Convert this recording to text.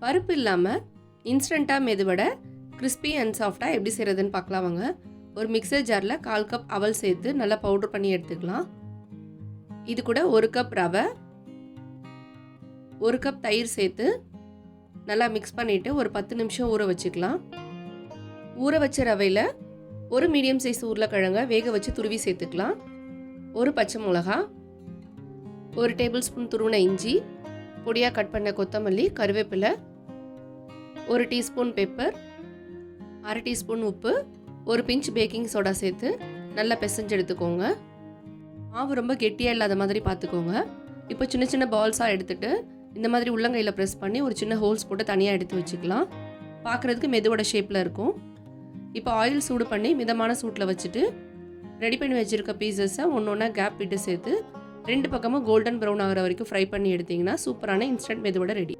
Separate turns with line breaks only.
பருப்பு இல்லாமல் இன்ஸ்டண்ட்டாக மெதுவடை கிறிஸ்பி அண்ட் சாஃப்டாக எப்படி செய்கிறதுன்னு பார்க்கலாம் வாங்க. ஒரு மிக்சர் ஜாரில் 1/4 கப் அவல் சேர்த்து நல்லா பவுடர் பண்ணி எடுத்துக்கலாம். இது கூட 1 கப் ரவை, 1 கப் தயிர் சேர்த்து நல்லா மிக்ஸ் பண்ணிவிட்டு ஒரு 10 நிமிஷம் ஊற வச்சுக்கலாம். ஊற வச்ச ரவையில் ஒரு மீடியம் சைஸ் உருளைக்கிழங்க வேக வச்சு துருவி சேர்த்துக்கலாம். ஒரு பச்சை மிளகா, 1 டேபிள் ஸ்பூன் துருவின இஞ்சி, பொடியாக கட் பண்ண கொத்தமல்லி, கருவேப்பிலை, 1 டீஸ்பூன் பெப்பர், 1/2 டீஸ்பூன் உப்பு, 1 பிஞ்ச் பேக்கிங் சோடா சேர்த்து நல்லா பிசைஞ்சு எடுத்துக்கோங்க. மாவு ரொம்ப கெட்டியாக இல்லாத மாதிரி பார்த்துக்கோங்க. இப்போ சின்ன சின்ன பால்ஸாக எடுத்துகிட்டு இந்த மாதிரி உள்ளங்கையில் ப்ரெஸ் பண்ணி ஒரு சின்ன ஹோல்ஸ் போட்டு தனியாக எடுத்து வச்சுக்கலாம். பார்க்குறதுக்கு மெதுவோட ஷேப்பில் இருக்கும். இப்போ ஆயில் சூடு பண்ணி மிதமான சூட்டில் வச்சுட்டு ரெடி பண்ணி வச்சுருக்க பீசஸை ஒன்று ஒன்றா கேப் விட்டு சேர்த்து 2 பக்கமும் கோல்டன் ப்ரௌன் ஆகிற வரைக்கும் ஃப்ரை பண்ணி எடுத்திங்கன்னா சூப்பரான இன்ஸ்டன்ட் மெதுவோட ரெடி.